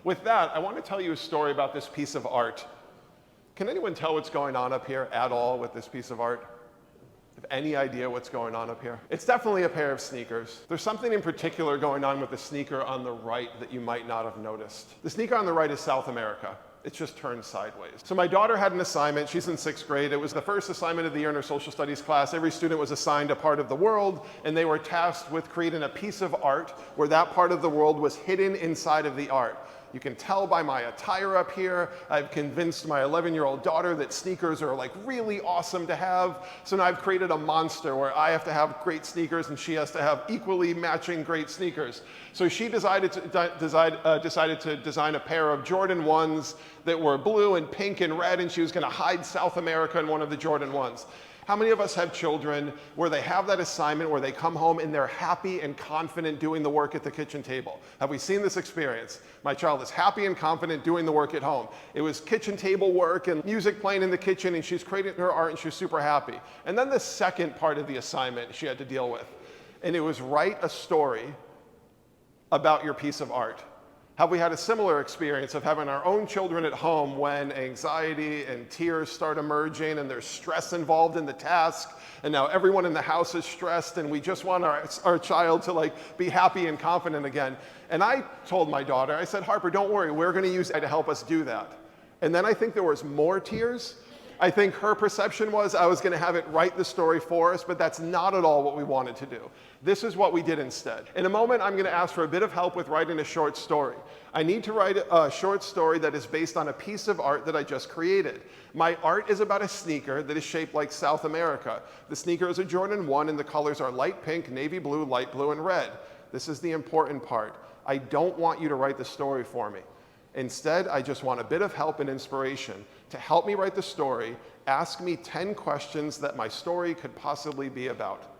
With that, I want to tell you a story about this piece of art. Can anyone tell what's going on up here at all with this piece of art? Have any idea what's going on up here? It's definitely a pair of sneakers. There's something in particular going on with the sneaker on the right that you might not have noticed. The sneaker on the right is South America. It's just turned sideways. So my daughter had an assignment. She's in 6th grade. It was the first assignment of the year in her social studies class. Every student was assigned a part of the world, and they were tasked with creating a piece of art where that part of the world was hidden inside of the art. You can tell by my attire up here, I've convinced my 11-year-old daughter that sneakers are like really awesome to have. So now I've created a monster where I have to have great sneakers and she has to have equally matching great sneakers. So she decided to design a pair of Jordan 1s that were blue and pink and red, and she was going to hide South America in one of the Jordan 1s. How many of us have children where they have that assignment where they come home and they're happy and confident doing the work at the kitchen table? Have we seen this experience? My child is happy and confident doing the work at home. It was kitchen table work and music playing in the kitchen, and she's creating her art and she's super happy. And then the second part of the assignment she had to deal with, and it was write a story about your piece of art. Have we had a similar experience of having our own children at home when anxiety and tears start emerging and there's stress involved in the task, and now everyone in the house is stressed and we just want our child to be happy and confident again? And I told my daughter, I said, Harper, don't worry, we're going to use AI to help us do that. And then I think there was more tears. I think her perception was I was going to have it write the story for us, but that's not at all what we wanted to do. This is what we did instead. In a moment, I'm going to ask for a bit of help with writing a short story. I need to write a short story that is based on a piece of art that I just created. My art is about a sneaker that is shaped like South America. The sneaker is a Jordan 1, and the colors are light pink, navy blue, light blue, and red. This is the important part. I don't want you to write the story for me. Instead, I just want a bit of help and inspiration. To help me write the story, ask me 10 questions that my story could possibly be about.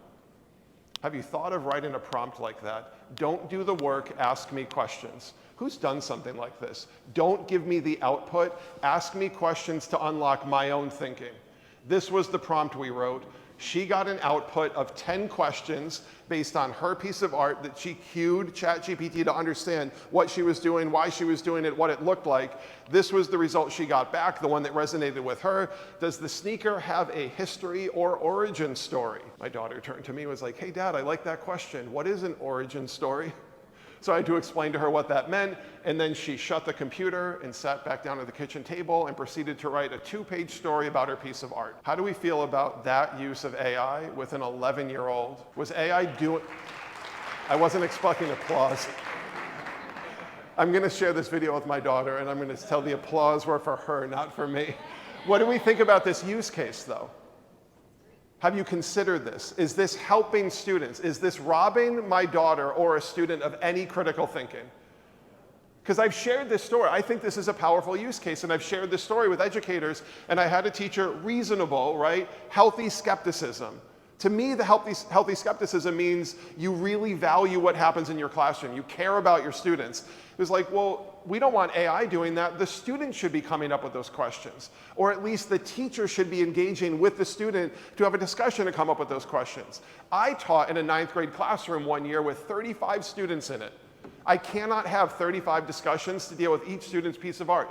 Have you thought of writing a prompt like that? Don't do the work, ask me questions. Who's done something like this? Don't give me the output, ask me questions to unlock my own thinking. This was the prompt we wrote. She got an output of 10 questions based on her piece of art that she cued ChatGPT to understand what she was doing, why she was doing it, what it looked like. This was the result she got back, the one that resonated with her. Does the sneaker have a history or origin story? My daughter turned to me and was like, hey, Dad, I like that question. What is an origin story? So I had to explain to her what that meant, and then she shut the computer and sat back down at the kitchen table and proceeded to write a 2-page story about her piece of art. How do we feel about that use of AI with an 11-year-old? Was AI doing... I wasn't expecting applause. I'm going to share this video with my daughter, and I'm going to tell the applause were for her, not for me. What do we think about this use case, though? Have you considered this? Is this helping students? Is this robbing my daughter or a student of any critical thinking? Because I've shared this story. I think this is a powerful use case, and I've shared this story with educators, and I had to teach her reasonable, right, healthy skepticism. To me, the healthy skepticism means you really value what happens in your classroom. You care about your students. It was like, well, we don't want AI doing that. The student should be coming up with those questions. Or at least the teacher should be engaging with the student to have a discussion to come up with those questions. I taught in a 9th grade classroom one year with 35 students in it. I cannot have 35 discussions to deal with each student's piece of art.